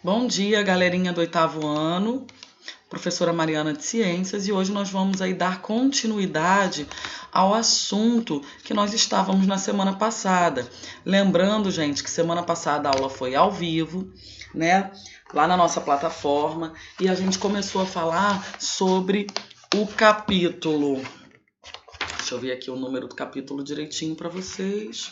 Bom dia, galerinha do 8º ano, professora Mariana de Ciências, e hoje nós vamos aí dar continuidade ao assunto que nós estávamos na semana passada. Lembrando, gente, que semana passada a aula foi ao vivo, né, lá na nossa plataforma, e a gente começou a falar sobre o capítulo. Deixa eu ver aqui o número do capítulo direitinho para vocês.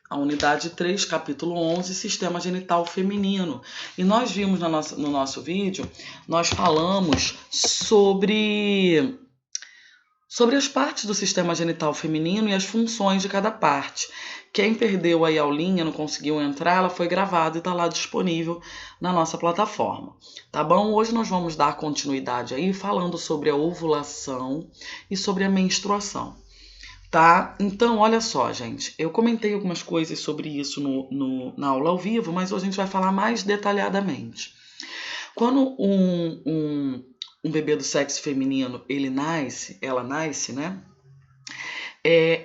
A unidade 3, capítulo 11, sistema genital feminino. E nós vimos no nosso vídeo, nós falamos sobre as partes do sistema genital feminino e as funções de cada parte. Quem perdeu aí a aulinha, não conseguiu entrar, ela foi gravada e está lá disponível na nossa plataforma. Tá bom? Hoje nós vamos dar continuidade aí falando sobre a ovulação e sobre a menstruação. Tá? Então, olha só, gente. Eu comentei algumas coisas sobre isso na aula ao vivo, mas hoje a gente vai falar mais detalhadamente. Quando um bebê do sexo feminino, ela nasce, né?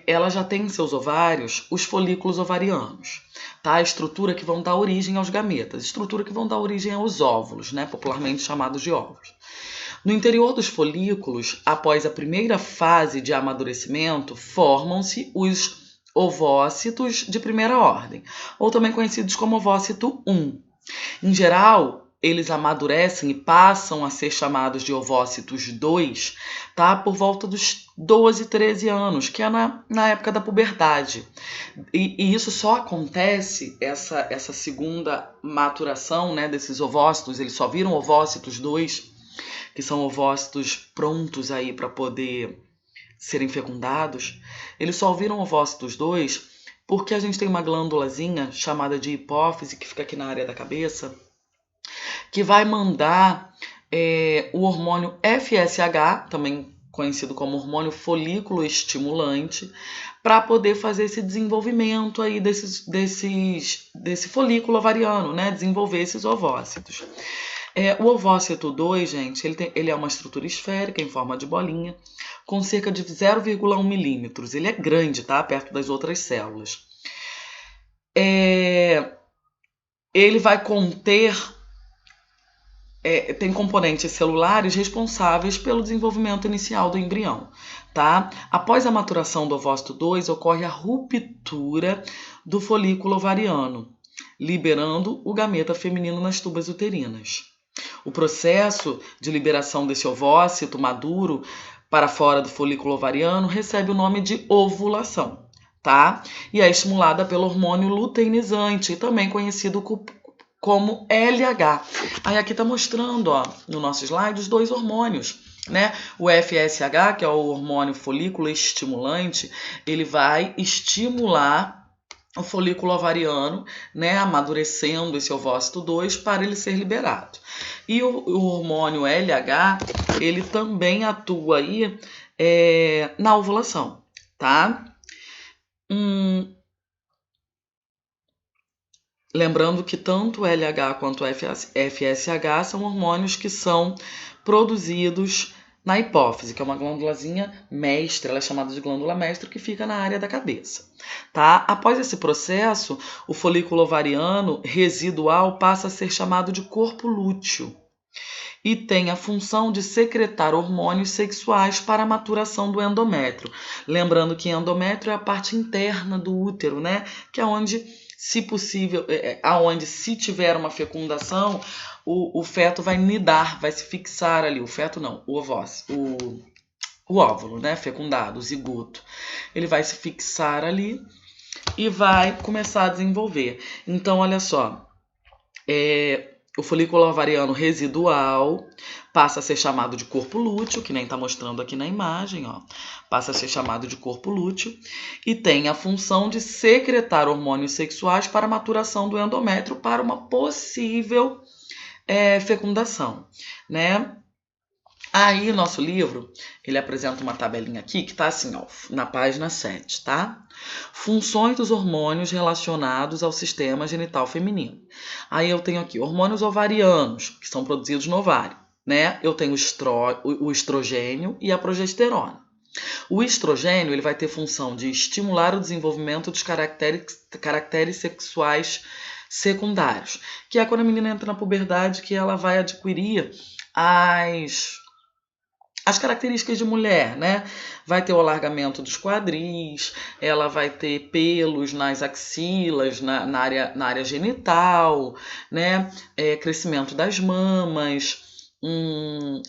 Ela já tem em seus ovários os folículos ovarianos, tá? A estrutura que vão dar origem aos gametas, estrutura que vão dar origem aos óvulos, né? Popularmente chamados de óvulos. No interior dos folículos, após a primeira fase de amadurecimento, formam-se os ovócitos de primeira ordem, ou também conhecidos como ovócito 1. Em geral, eles amadurecem e passam a ser chamados de ovócitos 2, tá? Por volta dos 12, 13 anos, que é na época da puberdade. E isso só acontece, essa segunda maturação, né, desses ovócitos, eles só viram ovócitos 2, que são ovócitos prontos aí para poder serem fecundados. Eles só viram ovócitos 2 porque a gente tem uma glândulazinha chamada de hipófise, que fica aqui na área da cabeça, que vai mandar o hormônio FSH, também conhecido como hormônio folículo estimulante, para poder fazer esse desenvolvimento aí desse folículo ovariano, né? Desenvolver esses ovócitos. O ovócito 2, gente, ele é uma estrutura esférica em forma de bolinha, com cerca de 0,1 milímetros. Ele é grande, tá? Perto das outras células. Ele vai conter... tem componentes celulares responsáveis pelo desenvolvimento inicial do embrião, tá? Após a maturação do ovócito 2, ocorre a ruptura do folículo ovariano, liberando o gameta feminino nas tubas uterinas. O processo de liberação desse ovócito maduro para fora do folículo ovariano recebe o nome de ovulação, tá? E é estimulada pelo hormônio luteinizante, também conhecido como LH. Aí aqui tá mostrando, ó, no nosso slide, os dois hormônios, né? O FSH, que é o hormônio folículo estimulante, ele vai estimular o folículo ovariano, né, amadurecendo esse ovócito 2 para ele ser liberado. E o hormônio LH, ele também atua aí na ovulação, tá? Lembrando que tanto o LH quanto o FSH são hormônios que são produzidos na hipófise, que é uma glândulazinha mestra, ela é chamada de glândula mestra, que fica na área da cabeça, tá? Após esse processo, o folículo ovariano residual passa a ser chamado de corpo lúteo e tem a função de secretar hormônios sexuais para a maturação do endométrio. Lembrando que endométrio é a parte interna do útero, né? Que é onde, se possível, aonde se tiver uma fecundação, o feto vai nidar, vai se fixar ali. O feto não, o óvulo, né? Fecundado, o zigoto. Ele vai se fixar ali e vai começar a desenvolver. Então, olha só, o folículo ovariano residual passa a ser chamado de corpo lúteo, que nem está mostrando aqui na imagem, ó. Passa a ser chamado de corpo lúteo e tem a função de secretar hormônios sexuais para a maturação do endométrio para uma possível fecundação, né? Aí, o nosso livro, ele apresenta uma tabelinha aqui que está assim, ó, na página 7, tá? Funções dos hormônios relacionados ao sistema genital feminino. Aí eu tenho aqui hormônios ovarianos, que são produzidos no ovário, né? Eu tenho o estrogênio e a progesterona. O estrogênio, ele vai ter função de estimular o desenvolvimento dos caracteres sexuais secundários, que é quando a menina entra na puberdade, que ela vai adquirir as características de mulher, né? Vai ter o alargamento dos quadris, ela vai ter pelos nas axilas, na área genital, né? Crescimento das mamas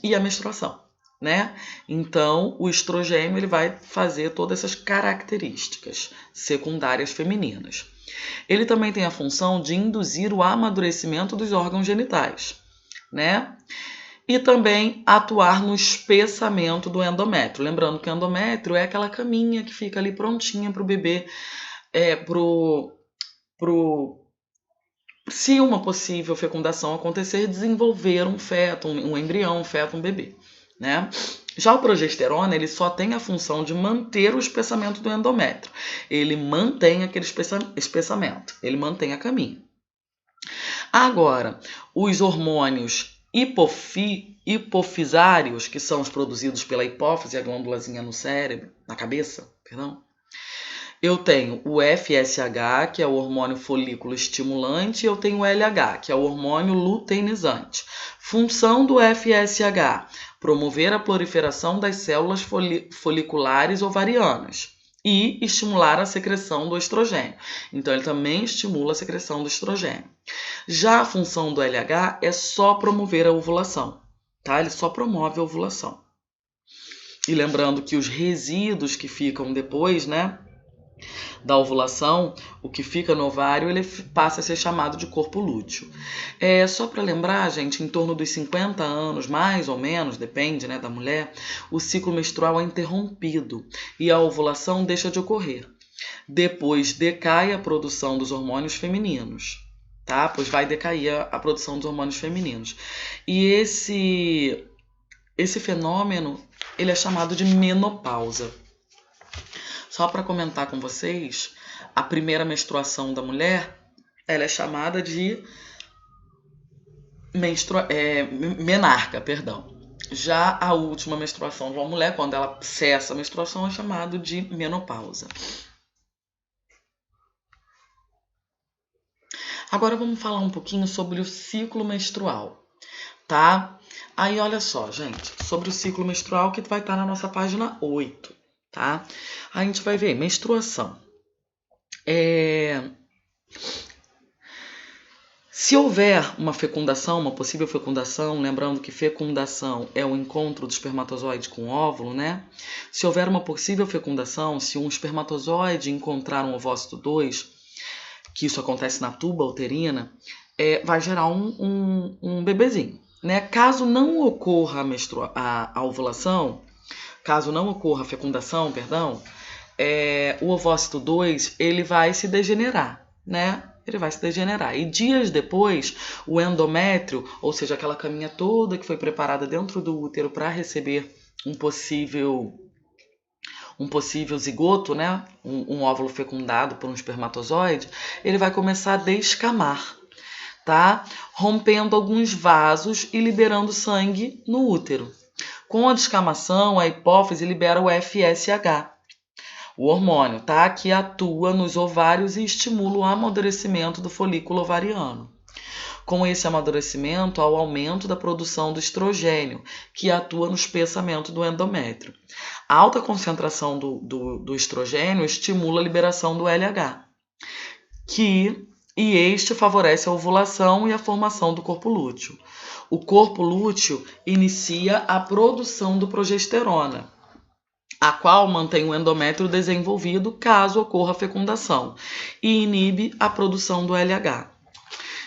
e a menstruação, né? Então, o estrogênio ele vai fazer todas essas características secundárias femininas. Ele também tem a função de induzir o amadurecimento dos órgãos genitais, né? E também atuar no espessamento do endométrio. Lembrando que o endométrio é aquela caminha que fica ali prontinha para o bebê, se uma possível fecundação acontecer, desenvolver um feto, um embrião, um feto, um bebê, né? Já o progesterona, ele só tem a função de manter o espessamento do endométrio. Ele mantém aquele espessamento, ele mantém a caminha. Agora, os hormônios hipofisários, que são os produzidos pela hipófise, a glândulazinha no cérebro, na cabeça, perdão. Eu tenho o FSH, que é o hormônio folículo estimulante, e eu tenho o LH, que é o hormônio luteinizante. Função do FSH: promover a proliferação das células foliculares ovarianas e estimular a secreção do estrogênio. Então, ele também estimula a secreção do estrogênio. Já a função do LH é só promover a ovulação, tá? Ele só promove a ovulação. E lembrando que os resíduos que ficam depois, né, da ovulação, o que fica no ovário, ele passa a ser chamado de corpo lúteo. Só para lembrar, gente, em torno dos 50 anos, mais ou menos, depende, né, da mulher, o ciclo menstrual é interrompido e a ovulação deixa de ocorrer. Depois decai a produção dos hormônios femininos, tá? Pois vai decair a produção dos hormônios femininos. E esse fenômeno, ele é chamado de menopausa. Só para comentar com vocês, a primeira menstruação da mulher, ela é chamada de menarca, perdão. Já a última menstruação de uma mulher, quando ela cessa a menstruação, é chamado de menopausa. Agora vamos falar um pouquinho sobre o ciclo menstrual, tá? Aí olha só, gente, sobre o ciclo menstrual que vai estar na nossa página 8, tá? A gente vai ver menstruação. Se houver uma fecundação, uma possível fecundação, lembrando que fecundação é o encontro do espermatozoide com o óvulo, né? Se houver uma possível fecundação, se um espermatozoide encontrar um ovócito 2, que isso acontece na tuba uterina, vai gerar um bebezinho, né? Caso não ocorra a ovulação, caso não ocorra a fecundação, perdão, o ovócito 2 ele vai se degenerar, né? Ele vai se degenerar. E dias depois, o endométrio, ou seja, aquela caminha toda que foi preparada dentro do útero para receber um possível zigoto, né? Um óvulo fecundado por um espermatozoide, ele vai começar a descamar, tá? Rompendo alguns vasos e liberando sangue no útero. Com a descamação, a hipófise libera o FSH, o hormônio, tá? Que atua nos ovários e estimula o amadurecimento do folículo ovariano. Com esse amadurecimento, há o aumento da produção do estrogênio, que atua no espessamento do endométrio. A alta concentração do estrogênio estimula a liberação do LH, e este favorece a ovulação e a formação do corpo lúteo. O corpo lúteo inicia a produção do progesterona, a qual mantém o endométrio desenvolvido caso ocorra a fecundação, e inibe a produção do LH.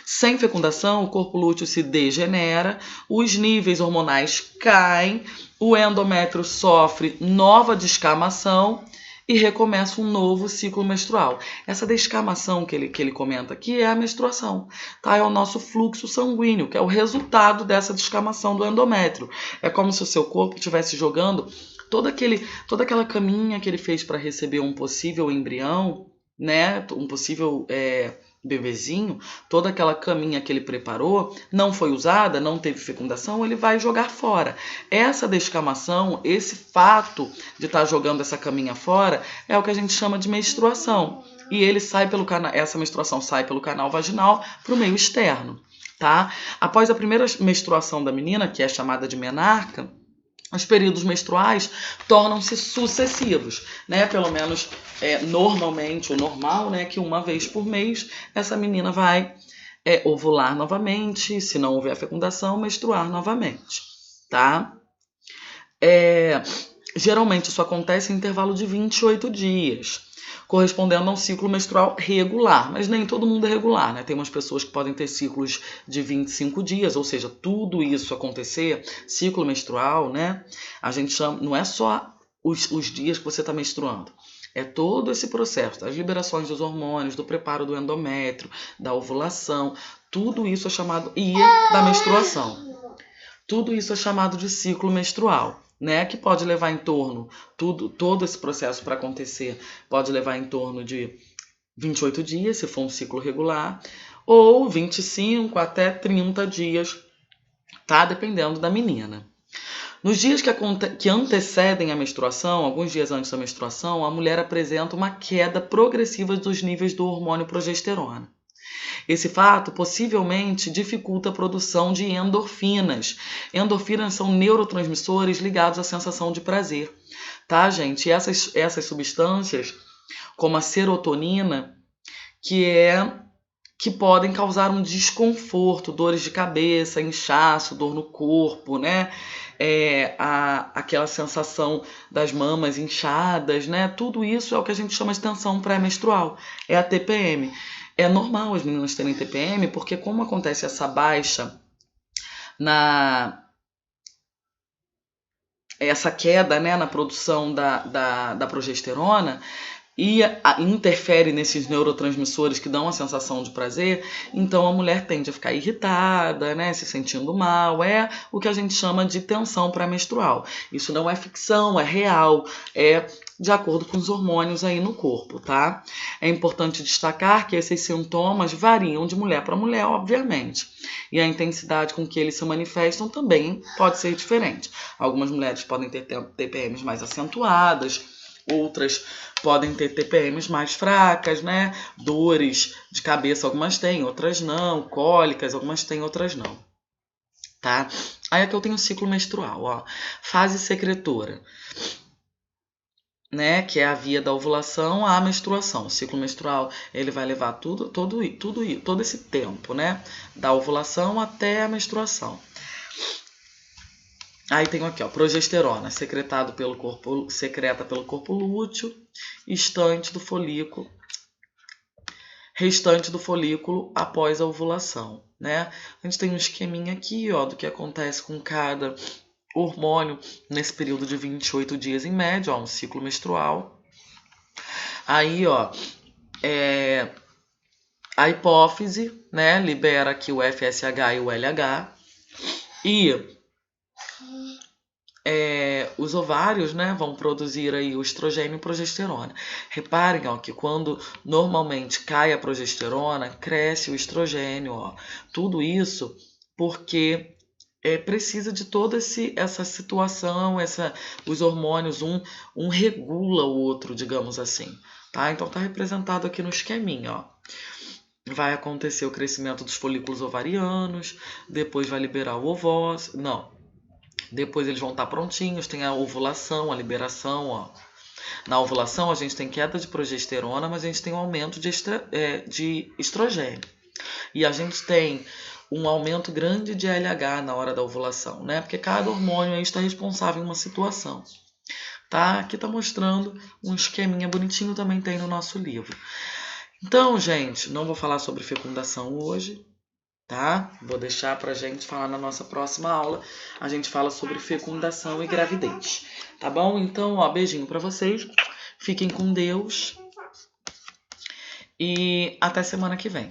Sem fecundação, o corpo lúteo se degenera, os níveis hormonais caem, o endométrio sofre nova descamação e recomeça um novo ciclo menstrual. Essa descamação que ele comenta aqui é a menstruação, tá? É o nosso fluxo sanguíneo, que é o resultado dessa descamação do endométrio. É como se o seu corpo estivesse jogando toda aquela caminha que ele fez para receber um possível embrião, né? Um possível bebezinho, toda aquela caminha que ele preparou, não foi usada, não teve fecundação, ele vai jogar fora. Essa descamação, esse fato de estar jogando essa caminha fora, é o que a gente chama de menstruação. e ele sai pelo canal, essa menstruação sai pelo canal vaginal para o meio externo, tá? Após a primeira menstruação da menina, que é chamada de menarca, os períodos menstruais tornam-se sucessivos, né? Pelo menos normalmente, o normal, né? Que uma vez por mês essa menina vai ovular novamente, se não houver fecundação, menstruar novamente, tá? Geralmente isso acontece em intervalo de 28 dias, correspondendo a um ciclo menstrual regular, mas nem todo mundo é regular, né? Tem umas pessoas que podem ter ciclos de 25 dias, ou seja, tudo isso acontecer, ciclo menstrual, né? A gente chama, não é só os dias que você está menstruando, é todo esse processo, das liberações dos hormônios, do preparo do endométrio, da ovulação, tudo isso é chamado, e da menstruação. Tudo isso é chamado de ciclo menstrual, né? Que pode levar em torno, todo esse processo para acontecer, pode levar em torno de 28 dias, se for um ciclo regular, ou 25 até 30 dias, tá? Dependendo da menina. Nos dias que antecedem a menstruação, alguns dias antes da menstruação, a mulher apresenta uma queda progressiva dos níveis do hormônio progesterona. Esse fato possivelmente dificulta a produção de endorfinas. Endorfinas são neurotransmissores ligados à sensação de prazer, tá, gente? E essas substâncias, como a serotonina, que podem causar um desconforto, dores de cabeça, inchaço, dor no corpo, né? Aquela sensação das mamas inchadas, né? Tudo isso é o que a gente chama de tensão pré-menstrual, é a TPM. É normal as meninas terem TPM, porque como acontece essa baixa essa queda, né, na produção da progesterona, e interfere nesses neurotransmissores que dão a sensação de prazer, então a mulher tende a ficar irritada, né, se sentindo mal, é o que a gente chama de tensão pré-menstrual. Isso não é ficção, é real, é de acordo com os hormônios aí no corpo, tá? É importante destacar que esses sintomas variam de mulher para mulher, obviamente, e a intensidade com que eles se manifestam também pode ser diferente. Algumas mulheres podem ter TPMs mais acentuadas, outras podem ter TPMs mais fracas, né? Dores de cabeça algumas têm, outras não. Cólicas, algumas têm, outras não. Tá? Aí aqui eu tenho o ciclo menstrual, ó. Fase secretora, né? Que é a via da ovulação à menstruação. O ciclo menstrual, ele vai levar todo esse tempo, né? Da ovulação até a menstruação. Aí tem aqui, ó, progesterona, secreta pelo corpo lúteo, restante do folículo após a ovulação, né? A gente tem um esqueminha aqui, ó, do que acontece com cada hormônio nesse período de 28 dias em média, ó, um ciclo menstrual. Aí, ó, a hipófise, né, libera aqui o FSH e o LH, e os ovários, né, vão produzir aí o estrogênio e progesterona. Reparem, ó, que quando normalmente cai a progesterona, cresce o estrogênio, ó. Tudo isso porque precisa de toda essa situação, os hormônios, um regula o outro, digamos assim, tá? Então tá representado aqui no esqueminha, ó. Vai acontecer o crescimento dos folículos ovarianos, depois vai liberar o ovócito, depois eles vão estar prontinhos, tem a ovulação, a liberação, ó. Na ovulação a gente tem queda de progesterona, mas a gente tem um aumento de estrogênio. E a gente tem um aumento grande de LH na hora da ovulação, né? Porque cada hormônio aí está responsável em uma situação. Tá? Aqui tá mostrando um esqueminha bonitinho, também tem no nosso livro. Então, gente, não vou falar sobre fecundação hoje, tá? Vou deixar pra gente falar na nossa próxima aula. A gente fala sobre fecundação e gravidez, tá bom? Então, ó, beijinho pra vocês. Fiquem com Deus. E até semana que vem.